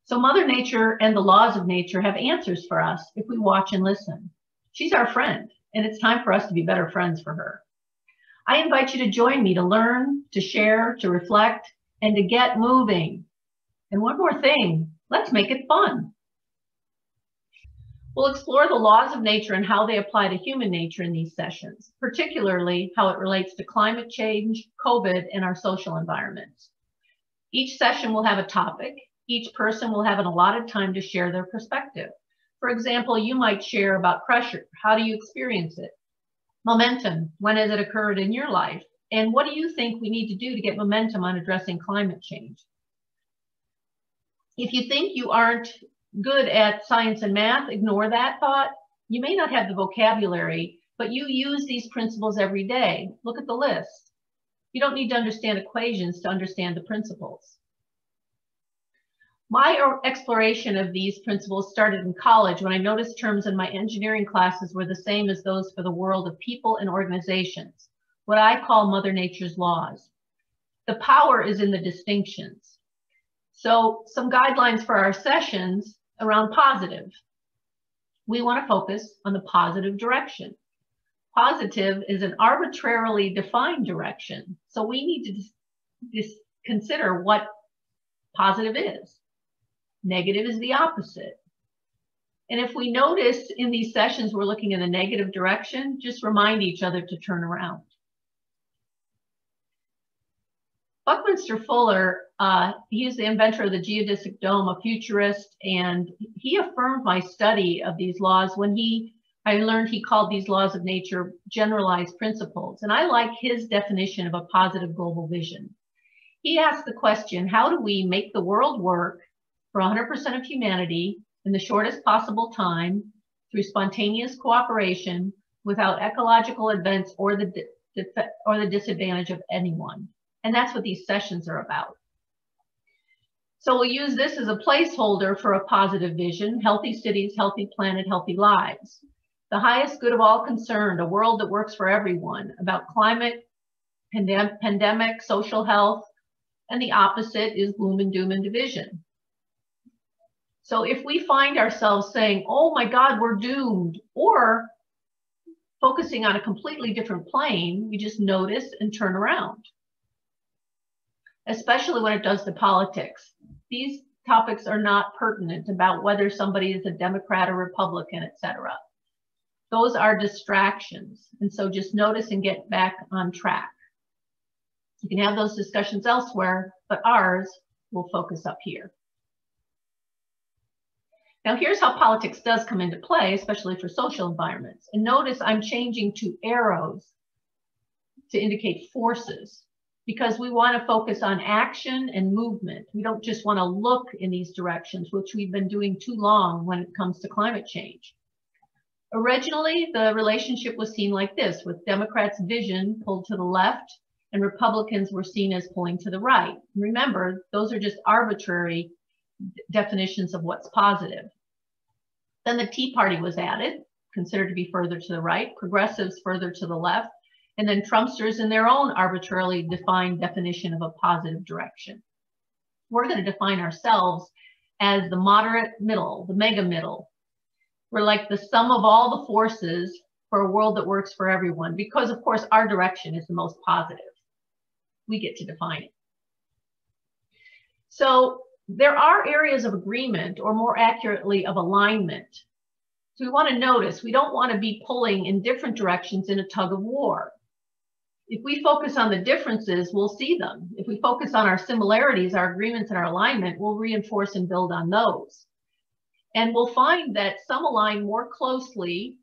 So Mother Nature and the laws of nature have answers for us if we watch and listen. She's our friend, and it's time for us to be better friends for her. I invite you to join me to learn, to share, to reflect, and to get moving. And one more thing, let's make it fun. We'll explore the laws of nature and how they apply to human nature in these sessions, particularly how it relates to climate change, COVID, and our social environments. Each session will have a topic. Each person will have an allotted time to share their perspective. For example, you might share about pressure. How do you experience it? Momentum, when has it occurred in your life? And what do you think we need to do to get momentum on addressing climate change? If you think you aren't good at science and math, ignore that thought. You may not have the vocabulary, but you use these principles every day. Look at the list. You don't need to understand equations to understand the principles. My exploration of these principles started in college when I noticed terms in my engineering classes were the same as those for the world of people and organizations, what I call Mother Nature's laws. The power is in the distinctions. So some guidelines for our sessions around positive. We want to focus on the positive direction. Positive is an arbitrarily defined direction. So we need to consider what positive is. Negative is the opposite. And if we notice in these sessions we're looking in a negative direction, just remind each other to turn around. Buckminster Fuller, he is the inventor of the geodesic dome, a futurist, and he affirmed my study of these laws when I learned he called these laws of nature generalized principles. And I like his definition of a positive global vision. He asked the question, how do we make the world work for 100% of humanity in the shortest possible time through spontaneous cooperation without ecological events or the disadvantage of anyone? And that's what these sessions are about. So we'll use this as a placeholder for a positive vision: healthy cities, healthy planet, healthy lives. The highest good of all concerned, a world that works for everyone, about climate, pandemic, social health, and the opposite is gloom and doom and division. So if we find ourselves saying, oh my God, we're doomed, or focusing on a completely different plane, we just notice and turn around. Especially when it does to politics. These topics are not pertinent about whether somebody is a Democrat or Republican, etc. Those are distractions. And so just notice and get back on track. You can have those discussions elsewhere, but ours will focus up here. Now here's how politics does come into play, especially for social environments. And notice I'm changing to arrows to indicate forces, because we want to focus on action and movement. We don't just want to look in these directions, which we've been doing too long when it comes to climate change. Originally, the relationship was seen like this, with Democrats' vision pulled to the left and Republicans were seen as pulling to the right. Remember, those are just arbitrary definitions of what's positive. Then the Tea Party was added, considered to be further to the right, progressives further to the left, and then Trumpsters in their own arbitrarily defined definition of a positive direction. We're going to define ourselves as the moderate middle, the mega middle. We're like the sum of all the forces for a world that works for everyone, because of course our direction is the most positive. We get to define it. So there are areas of agreement, or more accurately of alignment. So we want to notice, we don't want to be pulling in different directions in a tug of war. If we focus on the differences, we'll see them. If we focus on our similarities, our agreements, and our alignment, we'll reinforce and build on those. And we'll find that some align more closely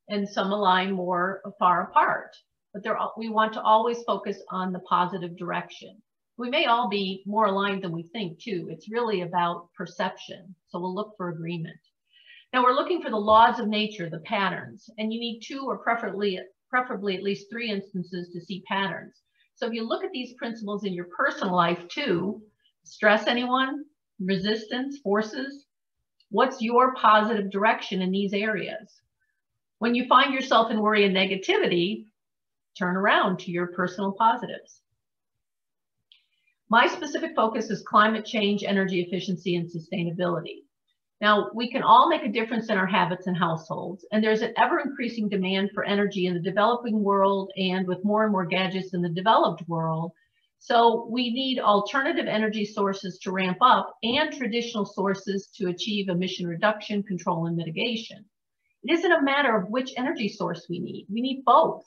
and some align more far apart. But we want to always focus on the positive direction. We may all be more aligned than we think too. It's really about perception. So we'll look for agreement. Now we're looking for the laws of nature, the patterns, and you need two or preferably at least 3 instances to see patterns. So if you look at these principles in your personal life too, stress anyone, resistance, forces, what's your positive direction in these areas? When you find yourself in worry and negativity, turn around to your personal positives. My specific focus is climate change, energy efficiency, and sustainability. Now, we can all make a difference in our habits and households, and there's an ever-increasing demand for energy in the developing world and with more and more gadgets in the developed world. So we need alternative energy sources to ramp up and traditional sources to achieve emission reduction, control, and mitigation. It isn't a matter of which energy source we need both.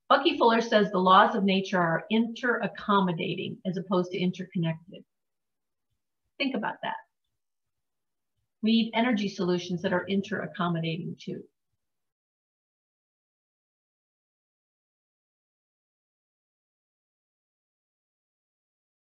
Bucky Fuller says the laws of nature are inter-accommodating as opposed to interconnected. Think about that. We need energy solutions that are inter-accommodating too.